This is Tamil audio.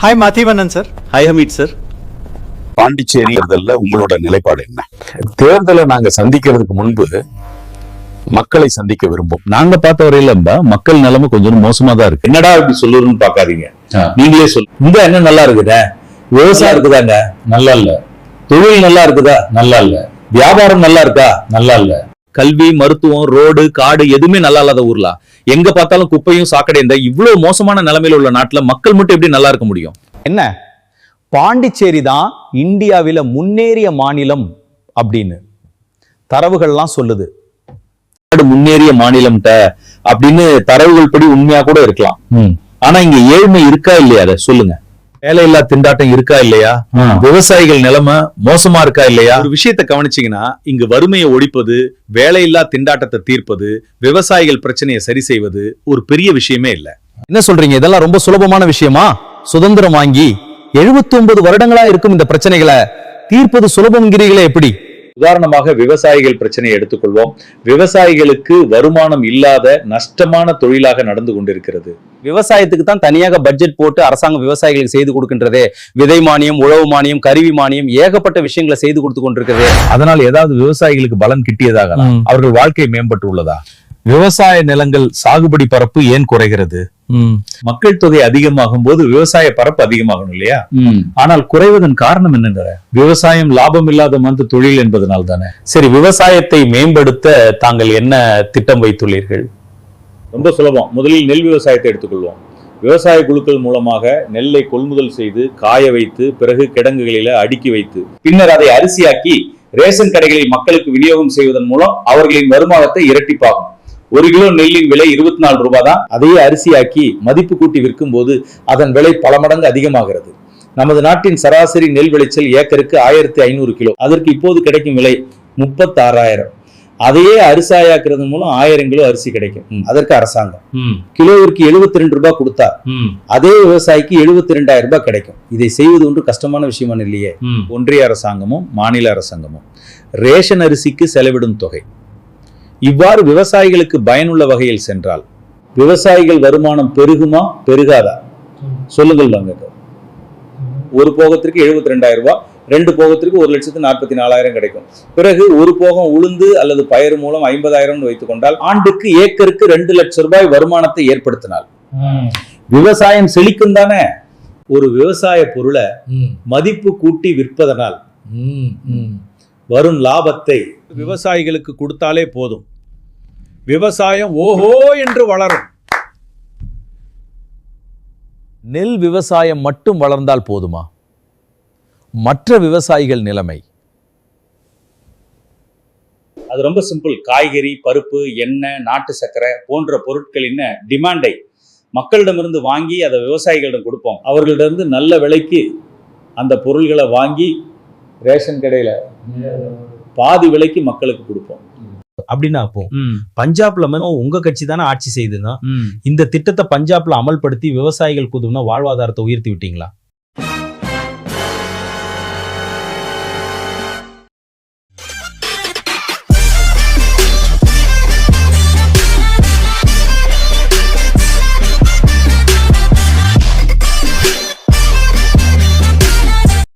Hi Mathivannan sir. Hi Hameed sir. Pondicherry தேர்தலில் உங்களோட நிலைப்பாடு என்ன? தேர்தலை நாங்க சந்திக்கிறதுக்கு முன்பு மக்களை சந்திக்க விரும்பும். நாங்க பார்த்த வரையில மக்கள் நிலைமை கொஞ்சம் மோசமா தான் இருக்கு. என்னடா இப்படி சொல்லுன்னு பாக்காதீங்க, நீங்களே சொல்லு. இந்த என்ன நல்லா இருக்குதா? விவசாயம் இருக்குதாங்க? நல்லா இல்ல. தொழில் நல்லா இருக்குதா? நல்லா இல்ல. வியாபாரம் நல்லா இருக்கா? நல்லா இல்ல. கல்வி, மருத்துவம், ரோடு, காடு எதுவுமே நல்லா இல்லாத ஊர்ல எங்க பார்த்தாலும் குப்பையும் சாக்கடையும். இந்த இவ்வளவு மோசமான நிலைமையில உள்ள நாட்டுல மக்கள் மட்டும் எப்படி நல்லா இருக்க முடியும்? என்ன, பாண்டிச்சேரி தான் இந்தியாவில முன்னேறிய மாநிலம் அப்படின்னு தரவுகள்லாம் சொல்லுது. முன்னேறிய மாநிலம் அப்படின்னு தரவுகள் படி உண்மையா கூட இருக்கலாம். ஆனா இங்க ஏழ்மை இருக்கா இல்லையா? அதை சொல்லுங்க. வேலையில்லா திண்டாட்டம் இருக்கா இல்லையா? விவசாயிகள் நிலைமை மோசமா இருக்கா இல்லையா? ஒரு விஷயத்தை கவனிச்சீங்கன்னா, இங்கு வறுமையை ஒழிப்பது, வேலையில்லா திண்டாட்டத்தை தீர்ப்பது, விவசாயிகள் பிரச்சனையை சரி செய்வது ஒரு பெரிய விஷயமே இல்ல. என்ன சொல்றீங்க? இதெல்லாம் ரொம்ப சுலபமான விஷயமா? சுதந்திரம் வாங்கி 79 வருடங்களா இருக்கும் இந்த பிரச்சனைகளை தீர்ப்பது சுலபம்ங்கிறீங்களே எப்படி? உதாரணமாக விவசாயிகள் பிரச்சனையை எடுத்துக்கொள்வோம். விவசாயிகளுக்கு வருமானம் இல்லாத நஷ்டமான தொழிலாக நடந்து கொண்டிருக்கிறது. விவசாயத்துக்கு தான் தனியாக பட்ஜெட் போட்டு அரசாங்கம் விவசாயிகளுக்கு செய்து கொடுக்கின்றதே. விதை மானியம், உழவு மானியம், கருவி மானியம், ஏகப்பட்ட விஷயங்களை செய்து கொடுத்து கொண்டிருக்கிறது. அதனால் ஏதாவது விவசாயிகளுக்கு பலன் கிட்டியதாக, அவர்கள் வாழ்க்கை மேம்பட்டு உள்ளதா? விவசாய நிலங்கள் சாகுபடி பரப்பு ஏன் குறைகிறது? மக்கள் தொகை அதிகமாகும் போது விவசாய பரப்பு அதிகமாகணும் இல்லையா? ஆனால் குறைவதன் காரணம் என்னங்கிற, விவசாயம் லாபம் இல்லாத மந்த தொழில் என்பதனால் தானே. சரி, விவசாயத்தை மேம்படுத்த தாங்கள் என்ன திட்டம் வைத்துள்ளீர்கள்? ரொம்ப சுலபம். முதலில் நெல் விவசாயத்தை எடுத்துக்கொள்வோம். விவசாய குழுக்கள் மூலமாக நெல்லை கொள்முதல் செய்து காய வைத்து, பிறகு கிடங்குகளில அடுக்கி வைத்து, பின்னர் அதை அரிசியாக்கி ரேஷன் கடைகளில் மக்களுக்கு விநியோகம் செய்வதன் மூலம் அவர்களின் வருமானத்தை இரட்டிப்பாகும். 1 கிலோ நெல்லின் விலை 24 ரூபாய் தான். அதையே அரிசியாக்கி மதிப்பு கூட்டி விற்கும் போது அதன் விலை பல மடங்கு அதிகமாகிறது. நமது நாட்டின் சராசரி நெல் விளைச்சல் ஏக்கருக்கு 1500 கிலோ. அதற்கு இப்போது கிடைக்கும் விலை 36,000. அதையே அரிசாயாக்குறது மூலம் 1000 கிலோ அரிசி கிடைக்கும். அதற்கு அரசாங்கம் கிலோவிற்கு 72 ரூபாய் கொடுத்தா அதே விவசாயிக்கு 72,000 ரூபாய் கிடைக்கும். இதை செய்வது ஒன்று கஷ்டமான விஷயமான இல்லையே. ஒன்றிய அரசாங்கமும் மாநில அரசாங்கமும் ரேஷன் அரிசிக்கு செலவிடும் தொகை இவ்வாறு விவசாயிகளுக்கு பயனுள்ள வகையில் சென்றால் விவசாயிகள் வருமானம் பெருகுமா பெருகாதா? சொல்லுங்கள். ஒரு போகத்திற்கு 72,000 ரூபாய், 2 போகத்திற்கு 1,44,000 கிடைக்கும். பிறகு ஒரு போகம் உளுந்து அல்லது பயறு மூலம் 50,000 வைத்துக் கொண்டால் ஆண்டுக்கு ஏக்கருக்கு 2 லட்சம் ரூபாய் வருமானத்தை ஏற்படுத்தினால் விவசாயம் செழிக்கும் தானே. ஒரு விவசாய பொருளை மதிப்பு கூட்டி விற்பதனால் வரும் லாபத்தை விவசாயிகளுக்கு கொடுத்தாலே போதும். விவசாயம் ஓஹோ என்று வளரும். நெல் விவசாயம் மட்டும் வளர்ந்தால் போதுமா? மற்ற விவசாயிகள் நிலைமை? அது ரொம்ப சிம்பிள். காய்கறி, பருப்பு, எண்ணெய், நாட்டு சர்க்கரை போன்ற பொருட்களின் டிமாண்டை மக்களிடமிருந்து வாங்கி அதை விவசாயிகளிடம் கொடுப்போம். அவர்களிடமிருந்து நல்ல விலைக்கு அந்த பொருள்களை வாங்கி ரேஷன் கடையில பாதி விலைக்கு மக்களுக்கு கொடுப்போம். அப்படின்னா அப்போ பஞ்சாப்ல உங்க கட்சி தானே ஆட்சி செய்யுதுன்னா இந்த திட்டத்தை பஞ்சாப்ல அமல்படுத்தி விவசாயிகளுக்கு உதவுனா வாழ்வாதாரத்தை உயர்த்தி விட்டீங்களா?